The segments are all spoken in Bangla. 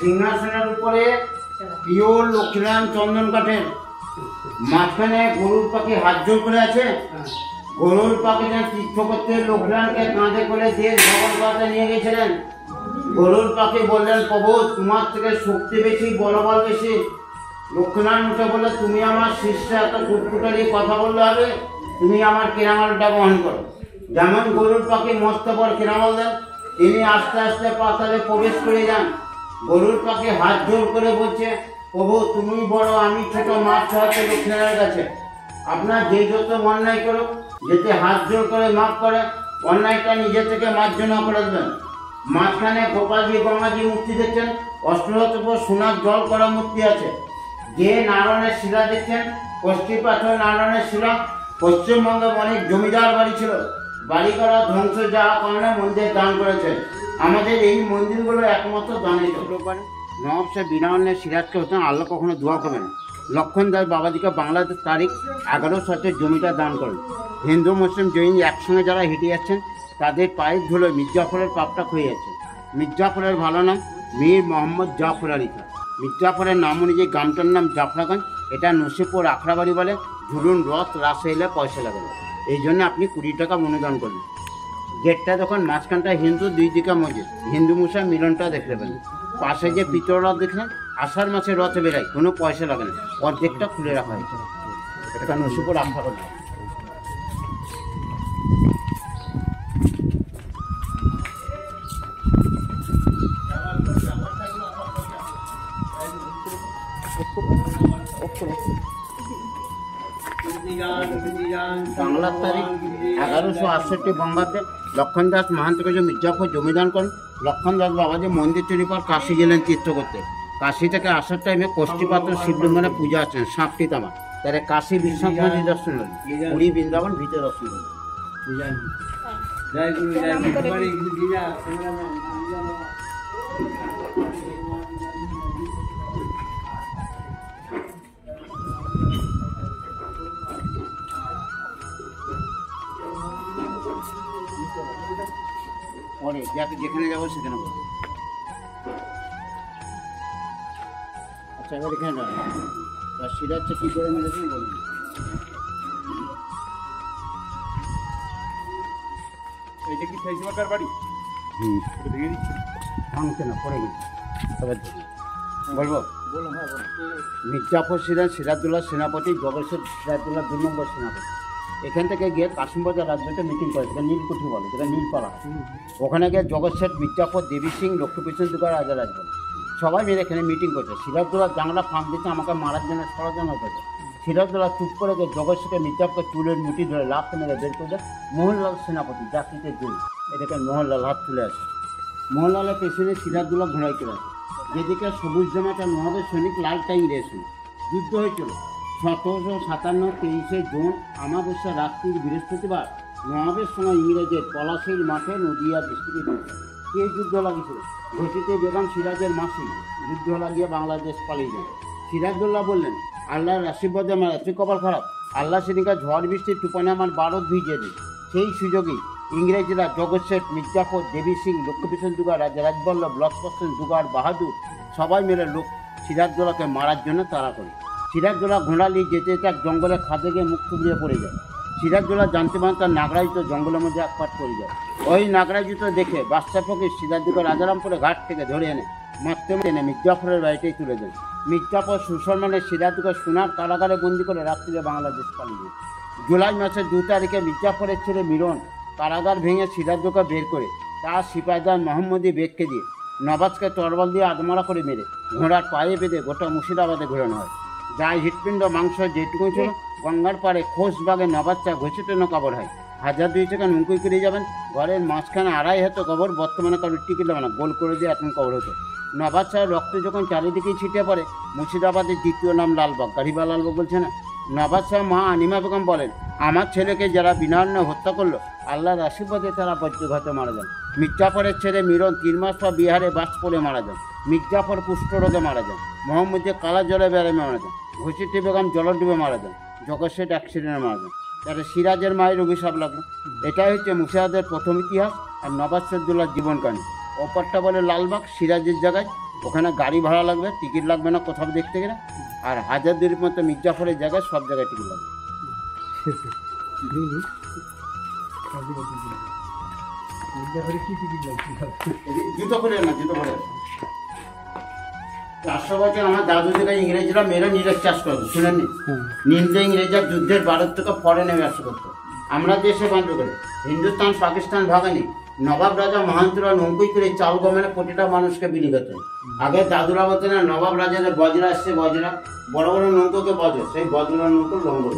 সিংহাসনের উপরে পিওর লক্ষ্মীনারায়ণ চন্দন কাঠের, মাঝখানে গরুর পাখি হাত জোর করে আছে। গরুর পাখিটা তীর্থ করতে লক্ষ্মীনারায়ণকে কাঁধে করে দিয়ে জগন্নাথে নিয়ে গেছিলেন। গরুর পাখি বললেন, প্রভু তোমার থেকে শক্তি বেশি, বলবল বেশি। লক্ষ্মীনারায়ণ উঠে বললে, তুমি আমার শিষ্য, এত কুটকুটারি কথা বললে হবে? তুমি আমার কেরামলটা বহন করো। যেমন গরুর পাখি মস্ত বড় কেরামল দেন, তিনি আস্তে আস্তে পাতালে প্রবেশ করে যান। গরুর পাখি হাত জোর করে বলছে, প্রভু তুমি বড়, আমি ছোট, মাপ চাওয়াতে লক্ষ্মীনারায়ণের কাছে। আপনার যে যত অন্যায় করুক, যেতে হাত জোর করে মাফ করে, অন্যায়টা নিজে থেকে মার্জনা করে দেবেন। মাঝখানে গোপালজি গঙ্গাজি মূর্তি দেখছেন, অষ্টরথ সোনার জল করা মূর্তি আছে। যে নারায়ণের শিলা দেখছেন, কষ্টি পাথর নারায়ণের শিলা। পশ্চিমবঙ্গে অনেক জমিদার বাড়ি ছিল, বাড়ি করা ধ্বংস যাওয়ার কারণে মন্দির দান করেছেন। আমাদের এই মন্দিরগুলো একমাত্র দানে চলতে পারে। নবাব সাহেব বিনায়নের সিরাজকে হতেন, আল্লাহ কখনো দোয়া করবেন। লক্ষণ দাস বাবাজিকে বাংলাদেশ তারিখ 1100 জমিটা দান করেন। হিন্দু মুসলিম জৈন একসঙ্গে যারা হেঁটে যাচ্ছেন, তাদের পায়ের ধুলো মির্জাফরের পাপটা ক্ষয়ে যাচ্ছে। মির্জাফরের ভালো নাম মীর মোহাম্মদ জাফর আলী খান। মির্জাফরের নাম অনুযায়ী গ্রামটার নাম জাফরাগঞ্জ। এটা নসিপুর আখড়াবাড়ি বলে। ধরুন রথ রাসে এলে পয়সা লাগে না, এই জন্য আপনি 20 টাকা অনুদান করবেন। গেটটা যখন মাঝখানটা হিন্দু, দুই দিকে মসজিদ, হিন্দু মুসলিম মিলনটা দেখতে পেলেন। পাশে যে পিতল রথ দেখলেন, আষাঢ় মাসে রথে বেরায়, কোনো পয়সা লাগে না, অর্ধেকটা খুলে রাখা হয়েছে। এটা নসিপুর আখড়াবাড়ি। বাংলার তারিখ 1168 বঙ্গাব্দে লক্ষণ দাস মাহান্তকে যে মির্জাফর জমিদান করেন। লক্ষণ দাস বাবাজি মন্দির তৈরি পর কাশি গেলেন তীর্থ করতে। কাশি থেকে আসার টাইমে কষ্টিপাত্র শিবলিঙ্গনে পূজা আছেন, সাপটি তামা। তাহলে কাশী বিশ্বনাথ মন্দির দর্শন হলেন, পুরী বৃন্দাবন ভিতরে দর্শন হলেন। পরে যাকে যেখানে যাবো সেখানে বলবো। আচ্ছা, এবার এখানে যাবো। তার সিরাজটা কী করে মেরেছেন বলুন। এইটা কি ফেসিমাকার বাড়ি? ভেঙে দিচ্ছে, ভাঙছে না, পড়ে গেছে। সবার বলবো, মির্জাফর ছিলেন সিরাজদৌল্লা সেনাপতি, জগৎসর সিরাজদৌল্লা 2 নম্বর সেনাপতি। এখান থেকে গিয়ে কাশিমবাজার রাজ্যতে মিটিং করে, যেটা নীলকুঠি বলে, যেটা নীলপাড়া। ওখানে গিয়ে জগৎসের মির্জাফর, দেবী সিং, লক্ষ্মীপ্রসন্ন দুর্গা, রাজারাজ বলে সবাই মিলে এখানে মিটিং করছে। সিরাজদৌল্লা জাংলা ফাঁক দিচ্ছে, আমাকে মারার জন্য ষড়যন্ত্র করছে। সিরাজদৌল্লা চুপ করে গিয়ে জগৎসকে মির্জাফরকে চুলের মুঠি ধরে লাফ মেরে বের করে দেয়। মোহনলাল সেনাপতি জাতিতে জয়ী, এটাকে মোহনলাল হাত তুলে আসে। মোহনলালের পেছনে সিরাজদৌল্লা ঘোড়ায় চলে আসে। যেদিকে সবুজ জামাটা নবাবের সৈনিক, লালটা ইংরেজ। যুদ্ধ হয়েছিল 1757 23শে জুন আমাবস্যা রাত্রির বৃহস্পতিবার নবাবের সময় ইংরেজের পলাশীর মাঠে নদিয়া ডিস্ট্রিক্টে কে যুদ্ধ লাগিয়েছিল? ঘটিতে বেগম সিরাজের মাসি যুদ্ধ লাগিয়ে বাংলাদেশ পালিয়ে যায়। সিরাজদৌল্লা বললেন, আল্লাহর আশীর্বাদে আমার এত কপাল খারাপ, আল্লাহ সেদিনকার ঝড় বৃষ্টির টুপানে আমার ভারত ভিজিয়ে দিই। সেই সুযোগেই ইংরেজরা জগৎ শেঠ, মির্জাফর, দেবী সিং, লক্ষ্মীপ্রসন্ন দুর্গা, রাজবল্লভ, লক্ষ্মণ দুর্গার বাহাদুর সবাই মিলে সিরাজদৌল্লাকে মারার জন্য তাড়া করে। সিরাজদৌল্লা ঘোড়া নিয়ে যেতে যেতে এক জঙ্গলের খাদে গিয়ে মুখ থুবড়িয়ে পড়ে যায়। সিরাজদৌল্লা জানতে পারেন তার নাগরা জুতো জঙ্গলের মধ্যে এক পাট পড়ে যায়। ওই নাগরা জুতো দেখে বাদশাহ ফকির সিরাজদৌল্লাকে রাজারামপুরে ঘাট থেকে ধরে এনে মারতে এনে মির্জাফরের বাড়িতেই তুলে দেন। মির্জাফর সুসম্মানে সিরাজদৌল্লাকে সোনার কারাগারে বন্দি করে রাত্রিরে বাংলাদেশ পালিয়ে যায়। জুলাই মাসের 2 তারিখে মির্জাফরের ছেলে মিরন কারাগার ভেঙে সিরাজদৌল্লাকে বের করে তার সিপাহীদার মোহাম্মদী বেগকে দিয়ে নবাজকে তরবাল দিয়ে আদমরা করে মেরে ঘোড়ার পায়ে বেঁধে গোটা মুর্শিদাবাদে ঘোরানো হয়। যাই হৃৎপিণ্ড মাংস যেটুকু ছিল গঙ্গার পাড়ে খোশবাগে নবাচ্চা ঘোষিত কবর হয়। 1002 টাকা নুঙ্কুই করে যাবেন, ঘরের মাঝখানে 2.5 হাত কবর, বর্তমানে কারোর টিকিট দেবে না, গোল করে দিয়ে এখন কবর হতো। নবাজ শাহের রক্ত যখন চারিদিকেই ছিটিয়ে পড়ে, মুর্শিদাবাদের দ্বিতীয় নাম লালবাগ, গাড়িবা লালবাগ বলছে না। নবাজ শাহ মা আনিমা বেগম বলেন, আমার ছেলেকে যারা বিনান্ন হত্যা করলো, আল্লাহর আশীর্বাদে তারা বজ্রঘাতে মারা যান। মির্জাফরের ছেলে মিরন 3 মাস পর বিহারে বাস পড়ে মারা যান। মির্জাফর কুষ্ঠরোগে মারা যান। মোহাম্মদ কালা জলে বেড়ে মারা যান। ঘুষিটি বেগম জলডুবে মারা যান। জগৎ শেঠ অ্যাক্সিডেন্টে মারা যান। তাহলে সিরাজের মায়ের অভিশাপ লাগলো। এটাই হচ্ছে মুর্শিদাবাদের প্রথম ইতিহাস আর নবাব সিরাজদৌল্লার জীবন কাহিনী। অপরটা বলে লালবাগ, সিরাজের জায়গায় ওখানে গাড়ি ভাড়া লাগবে, টিকিট লাগবে না কোথাও দেখতে গেলে। আর হাজারদুয়ারির মতো মির্জাফরের জায়গায় সব জায়গায় টিকিট লাগবে। জুতো করে না, জুতো করে 400 বছর আমার দাদু থেকে ইংরেজরা মেরে নীলের চাষ করতো, শুনেননি? নীলদে ইংরেজরা যুদ্ধের ভারত থেকে পরে নেমে আসা করতো। আমরা দেশে বন্ধ করে হিন্দুস্তান পাকিস্তান ভাগানি নবাব রাজা মহান্তরা নৌকোই করে চাল গমের প্রতিটা মানুষকে বিলি করতেন। আগে দাদুরা বলতেন না, নবাব রাজাদের বজরা আসছে, বজরা বড় বড় নৌকোকে বজ্র, সেই বজরা নৌকো লঙ্গর,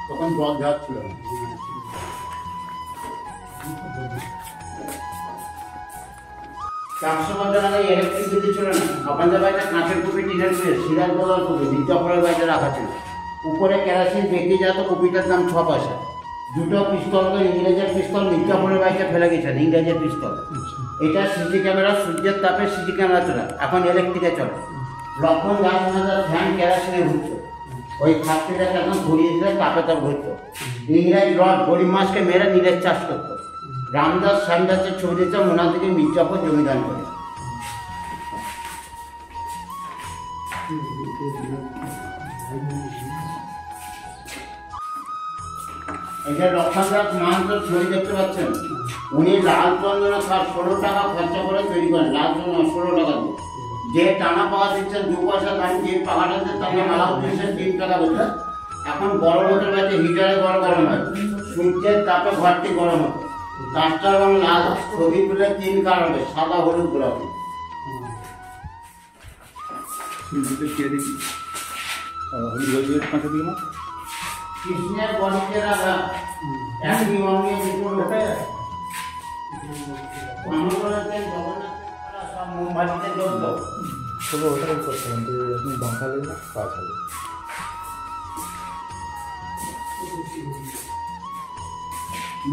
তখন জল ঝাড় ছিল না। 400 বছর আগে ইলেকট্রিসিটি ছিল না। আপনাদের বাড়িতে কাঁচের কুপি, টিনের কুপি, সিরাজ বলার কুপি মির্জাফরের বাড়িতে রাখা ছিল। উপরে কেরাসিন বেঁকে যেত, কুপিটার দাম 6 পয়সা। দুটো পিস্তল, ইংরেজের পিস্তল মির্জাফরের বাড়িতে ফেলে গেছেন, ইংরেজের পিস্তল। এটা সিসি ক্যামেরা, সূর্যের তাপে সিসি ক্যামেরা চলে, এখন ইলেকট্রিকে চলে। লক্ষণ 10,000 ফ্যান কেরাসিনে ঘুরতো, ওই ফ্যাক্টরিটাকে এখন ঘুরিয়ে দিলে তাপে তাপ ঘুরতো। ইংরেজ রড গরিব মাছকে মেরে নীলের চাষ করতো। রামদাস শ্যামদাসের ছবি দিতে মোনা থেকে মির্জাফর জমিদান করে। এটা লক্ষণদাস মাহান্তর ছবি দেখতে পাচ্ছেন। উনি লাল চন্দন 16 টাকা খরচা করে তৈরি করেন, লাল চন্দন 16 টাকা দিয়ে। যে টানা পাওয়া দিচ্ছেন 2 পয়সা দাম, যে পাকাটা দিচ্ছেন তাকে মালা দিচ্ছেন 3 টাকা বলছে। এখন বড় লোকের বাড়িতে হিটারে গরম হয়, সূর্যের তাপে ঘরটি গরম হয়। কাঁচটা এবং লাল ছবি তুলে 3 কারণে, সাদা হলুদ গোলাপি। কৃষ্ণের বলিতে রাধা একই অঙ্গে দুটো লোকে জগন্নাথ সব মোমবাতিতে জ্বলত। তবে ওটাই করতে হবে, আপনি বাঁকালে না কাজ হবে।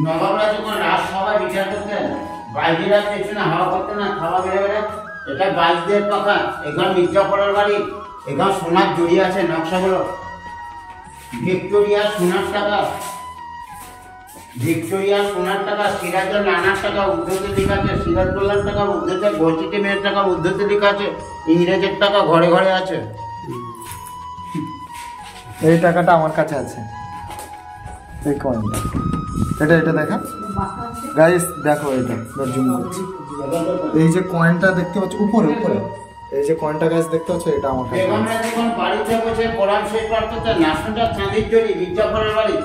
নবাবরা যখন রাজসভায় বিচার করতেন, বাইজিরা পেছনে হাওয়া করতেন না, খাওয়া বেড়ে বেড়ে। এটা বাইজদের পাখা, এখানে মির্জাফরের বাড়ি, এখানে সোনার জড়ি আছে, নকশাগুলো ভিক্টোরিয়া সোনার টাকা, ভিক্টোরিয়া সোনার টাকা, সিরাজের নানার টাকা উদ্ধতে লেখা আছে, সিরাজদৌল্লার টাকা উদ্ধতে, ঘটিতে মেয়ের টাকা উদ্ধতে লেখা আছে, ইংরেজের টাকা ঘরে ঘরে আছে। এই টাকাটা আমার কাছে আছে, এই কয়েনটা, এটা দেখা গাইস, দেখো এটা জুম করছি। এই যে কয়েনটা দেখতে পাচ্ছ উপরে উপরে, এই যে কয়েনটা গাইস দেখতে পাচ্ছ, এটা আমার কাছে। বেগমরা যখন বাড়িতে বসে কোরআন শরীফ পড়তে নাসুটা চাঁদির জড়ি মির্জাফরের বাড়ি,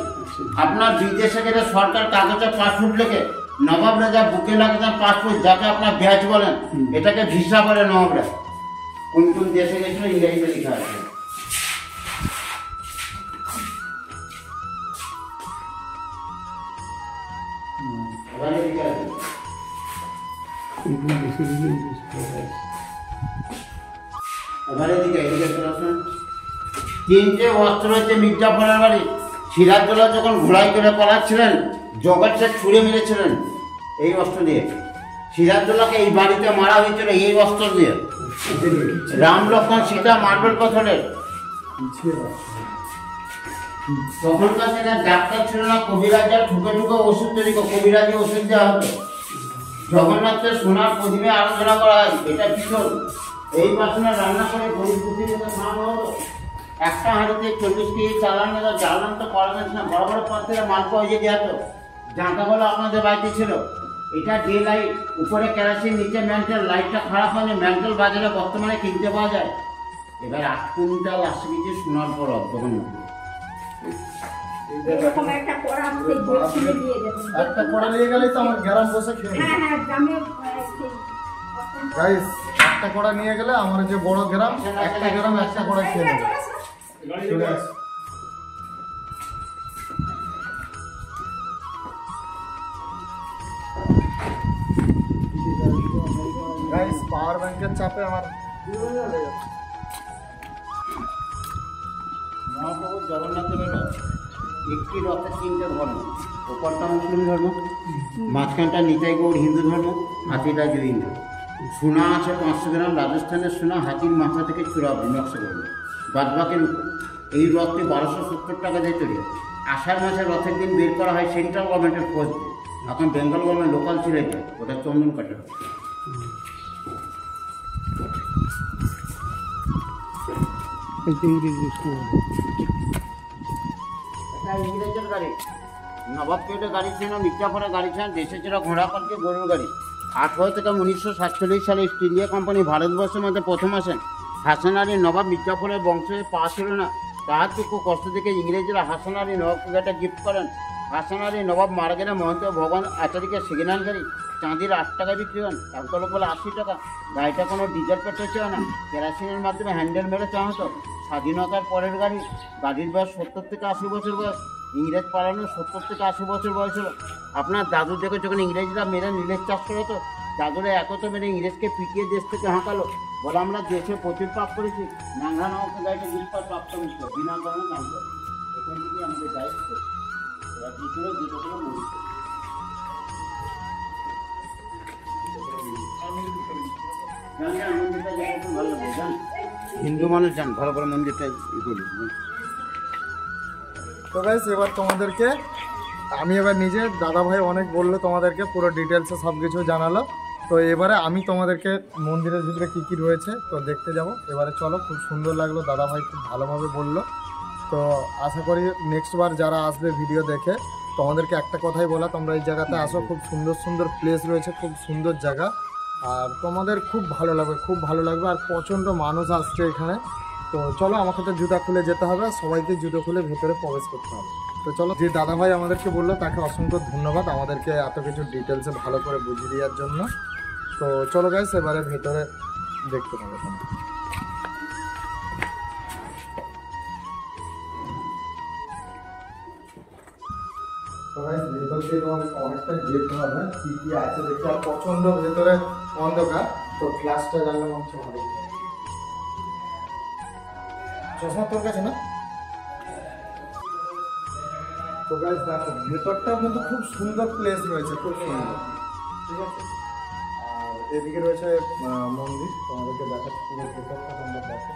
আপনার বিদেশে গেলে সরকার কাগজে পাসপোর্ট লেখে, নবাব রাজা বুকে লাগতেন পাসপোর্ট, যাকে আপনার ব্যাচ বলেন, এটাকে ভিসা বলে নবাবরা। কোন কোন দেশে গেছিল ইংরেজিতে লেখা আছে। তিনটে অস্ত্র হচ্ছে মির্জাফরের বাড়ি। সিরাজদৌল্লা যখন ঘোড়াই করে পালাচ্ছিলেন, জগৎকে ছুঁড়ে মেরেছিলেন এই অস্ত্র দিয়ে। সিরাজদৌল্লাকে এই বাড়িতে মারা হয়েছিল এই অস্ত্র দিয়ে। রাম লক্ষ্মণ সীতা মার্বেল পাথরের। তখনকার দিনে ডাক্তার ছিল না, কবিরাজা ঠুকে ঠুকে ওষুধ তৈরি করে, কবিরাজি ওষুধ দেওয়া হতো। জগন্নাথের সোনার প্রদীপে আলোচনা করা হয়, এটা পিছল। এই বাসনে রান্না করে গরিব পুকুরের খাওয়ানো হতো। একটা হাঁড়িতে 40 কেজি চালানো হতো, জ্বালানো তো করা যাচ্ছে না, বড় বড় পাত্রে মাল পাওয়া যেতে হতো। জাঁকাগুলো আপনাদের বাড়িতে ছিল। এটা ডে লাইট, উপরে কেরাসিন, নিচে ম্যান্টেল। লাইটটা খারাপ হয়নি, ম্যান্টেল বাজারে বর্তমানে কিনতে পাওয়া যায়। এবার 8 কুইন্টাল 80 কেজি সোনার পরব জগন্নাথ। একটা কড়া নিয়ে গেলে তো আমার গ্রাম বসে খেয়ে গাইস, একটা কড়া নিয়ে গেলে আমার যে বড় গ্রাম, একটা গ্রাম একটা কড়া খেয়ে নেবে। চলে আস গাইস, পাওয়ার ব্যাংকের চাপে আমার মহাপ্রভু জগন্নাথ দেবের একটি রথের 3টে ধর্ম। ওপরটা মুসলিম ধর্ম, মাঝখানটা নিতাই গৌড় হিন্দু ধর্ম, হাতিটা জৈন। সোনা আছে 500 গ্রাম, রাজস্থানের সোনা, হাতির মাথা থেকে চূড়া নকশা করবে। বাদবাকির এই রথটি 1270 টাকা দিয়ে তৈরি। আষাঢ় মাসে রথের দিন বের করা হয় সেন্ট্রাল গভর্নমেন্টের খোঁজ দিয়ে। এখন বেঙ্গল গভর্নমেন্ট লোকাল ছিল এটা, ওটা চন্দন কাটা। এটা ইংরেজি স্কুল। এটা ইংরেজের গাড়ি, নবাব পেটের গাড়ি ছিল, মির্জাপুরের গাড়ি ছিল, দেশে ছিল ঘোড়া পালকি গরুর গাড়ি। 18 থেকে 1947 সালে ইস্ট ইন্ডিয়া কোম্পানি ভারতবর্ষের মধ্যে প্রথম আসেন। হাসান আলী নবাব মির্জাপুরের বংশে পা ছিল না, তাহার দুঃখ কষ্ট থেকে ইংরেজরা হাসান আলী নবাবকে গাড়িটা গিফট করেন। হাসান আলী নবাব মারা গেলে মহন্ত ভগবান আচার্যকে সেকেন্ড হ্যান্ড গাড়ি চাঁদির 8 টাকা বিক্রি হন, একটা লোক বলে 80 টাকা। গাড়িটা কোনো ডিজেল পেট্রোল ছিল না, কেরাসিনের মাধ্যমে হ্যান্ডেল মেরে চাওয়া হতো। স্বাধীনতার পরের গাড়ি, গাড়ির বয়স 70 থেকে 80 বছর বয়স। ইংরেজ পালানো 70 থেকে 80 বছর বয়স হলো। আপনার দাদু থেকে যখন ইংরেজরা মেরে নীলের চাষ করা হতো, দাদুরা একত মেরে ইংরেজকে পিটিয়ে দেশ থেকে হাঁকালো, বলে আমরা দেশে প্রচুর পাপ করেছি, নাংরা নামকে গাড়িটা জিনিসপত্র প্রাপ্ত হচ্ছে বিনা কারণে কাম করে। এখান থেকে আমাদের দায়িত্ব এরা কী করে দুটো করে মন্দির মন্দিরটা যাই ভালো লাগবে জান, হিন্দু মানুষ যান ভালো করে মন্দিরটা ই করি। তো গাইস এবার তোমাদেরকে আমি এবার নিজে, দাদা ভাই অনেক বললো তোমাদেরকে, পুরো ডিটেলসে সব কিছু জানালো। তো এবারে আমি তোমাদেরকে মন্দিরের ভিতরে কী কী রয়েছে তো দেখতে যাব। এবারে চলো, খুব সুন্দর লাগলো, দাদা ভাই খুব ভালোভাবে বললো। তো আশা করি নেক্সট বার যারা আসবে ভিডিও দেখে, তোমাদেরকে একটা কথাই বলা, তোমরা এই জায়গাতে আসো, খুব সুন্দর সুন্দর প্লেস রয়েছে, খুব সুন্দর জায়গা, আর তোমাদের খুব ভালো লাগবে, খুব ভালো লাগবে। আর প্রচণ্ড মানুষ আসছে এখানে। তো চলো, আমাকে তো জুতা খুলে যেতে হবে, সবাইকে জুতো খুলে ভেতরে প্রবেশ করতে হবে। তো চলো, যে দাদা ভাই আমাদেরকে বললো তাকে অসংখ্য ধন্যবাদ আমাদেরকে এত কিছু ডিটেলসে ভালো করে বুঝিয়ে দেওয়ার জন্য। তো চলো গাইস, এবারে ভেতরে দেখতে পাবো তোমরা। তো গাইস ভেতর দিয়ে তোমাদেরকে অনেকটা যেতে হবে, কি কি আছে দেখতে। আর প্রচণ্ড ভেতরে অন্ধকার, তো ক্লাসটা জানলাম হচ্ছে অনেক। চশমা তোর কাছে না? তো গাইস দেখো, ভেতরটাও কিন্তু খুব সুন্দর প্লেস রয়েছে, খুব সুন্দর, ঠিক আছে। আর এদিকে রয়েছে মন্দির, তোমাদেরকে দেখাচ্ছি পুরো ভেতরটা, তোমরা দেখো।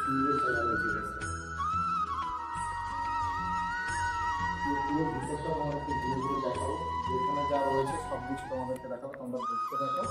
সুন্দর জায়গা রয়েছে guys। পুরো ভিতরটা তোমাদেরকে ঘুরে ঘুরে দেখাবো, যেখানে যা রয়েছে সব কিছু তোমাদেরকে দেখাবো, তোমরা দেখতে থাকো।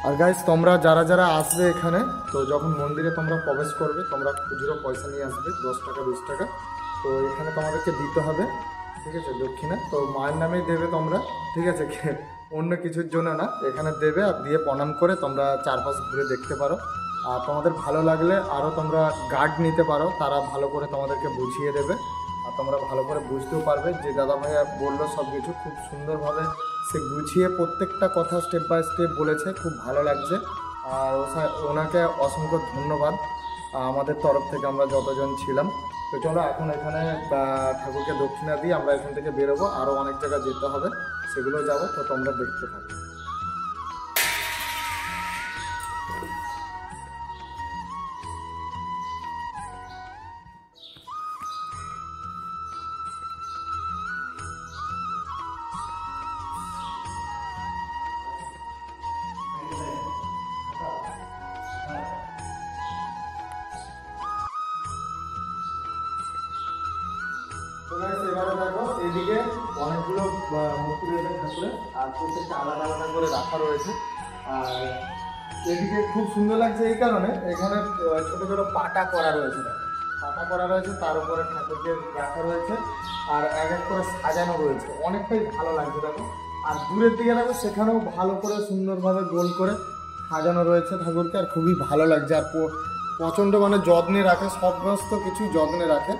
আর গাইস তোমরা যারা যারা আসবে এখানে, তো যখন মন্দিরে তোমরা প্রবেশ করবে, তোমরা খুচরো পয়সা নিয়ে আসবে, 10 টাকা 20 টাকা। তো এখানে তোমাদেরকে দিতে হবে, ঠিক আছে, দক্ষিণা। তো মায়ের নামেই দেবে তোমরা, ঠিক আছে, অন্য কিছুর জন্য না, এখানে দেবে। আর দিয়ে প্রণাম করে তোমরা চারপাশ ঘুরে দেখতে পারো। আর তোমাদের ভালো লাগলে আরও তোমরা গার্ড নিতে পারো, তারা ভালো করে তোমাদেরকে বুঝিয়ে দেবে। আর তোমরা ভালো করে বুঝতেও পারবে। যে দাদা ভাইয়া বললো সব কিছু খুব সুন্দরভাবে সে গুছিয়ে প্রত্যেকটা কথা স্টেপ বাই স্টেপ বলেছে, খুব ভালো লাগছে। আর ওনাকে অসংখ্য ধন্যবাদ আমাদের তরফ থেকে, আমরা যতজন ছিলাম। তো চলো এখন এখানে ঠাকুরকে দক্ষিণা দিয়ে আমরা এখান থেকে বেরোবো, আরও অনেক জায়গা যেতে হবে, সেগুলো যাবো। তো তোমরা দেখতে থাকো। এবারে দেখো এদিকে অনেকগুলো মূর্তি রয়েছে ঠাকুরের, আর প্রত্যেকটা আলাদা আলাদা করে রাখা রয়েছে। আর এদিকে খুব সুন্দর লাগছে এই কারণে, এখানে ছোটো ছোটো পাটা করা রয়েছে, পাটা করা রয়েছে, তার উপরে ঠাকুরকে রাখা রয়েছে, আর এক এক করে সাজানো রয়েছে, অনেকটাই ভালো লাগছে দেখো। আর দূরের দিকে দেখো, সেখানেও ভালো করে সুন্দরভাবে গোল করে সাজানো রয়েছে ঠাকুরকে, আর খুবই ভালো লাগছে। আর প্রচণ্ড মানে যত্নে রাখে, সমস্ত কিছু যত্নে রাখে।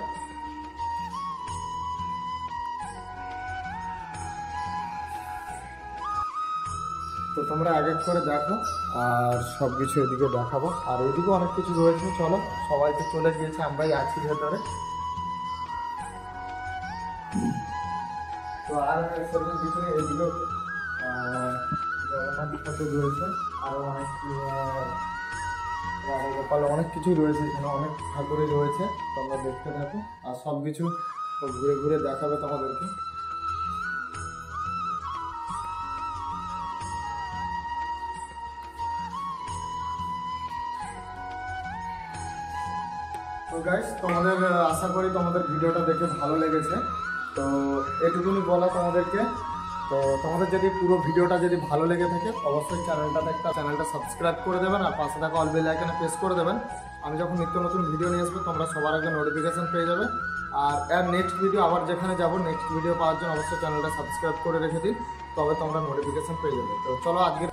তো তোমরা এক এক করে দেখো, আর সব কিছু এদিকে দেখাবো। আর এদিকে অনেক কিছু রয়েছে, চলো, সবাই তো চলে গিয়েছে, আমরাই আছি ভেতরে। তো আর সেরকম কিছু নেই, এদিকেও জগন্নাথ ঠাকুর রয়েছে, আরও অনেক রাধা গোপাল, অনেক কিছুই রয়েছে এখানে, অনেক ঠাকুরই রয়েছে, তোমরা দেখতে থাকো। আর সব কিছু ও ঘুরে ঘুরে দেখাবে তোমাদেরকে। তো গাইস তোমাদের আশা করি তোমাদের ভিডিওটা দেখে ভালো লেগেছে। তো এটুকুনি বলা তোমাদেরকে। তো তোমাদের যদি পুরো ভিডিওটা যদি ভালো লেগে থাকে অবশ্যই চ্যানেলটা সাবস্ক্রাইব করে দেবেন আর পাশে থাকা অল বেল আইকনে প্রেস করে দেবেন। আমি যখন নিত্য নতুন ভিডিও নিয়ে আসবো তোমরা সবার আগে নোটিফিকেশন পেয়ে যাবে। আর এর নেক্সট ভিডিও আবার যেখানে যাবো নেক্সট ভিডিও পাওয়ার জন্য অবশ্যই চ্যানেলটা সাবস্ক্রাইব করে রেখে দিন, তবে তোমরা নোটিফিকেশন পেয়ে যাবে। তো চলো আজকে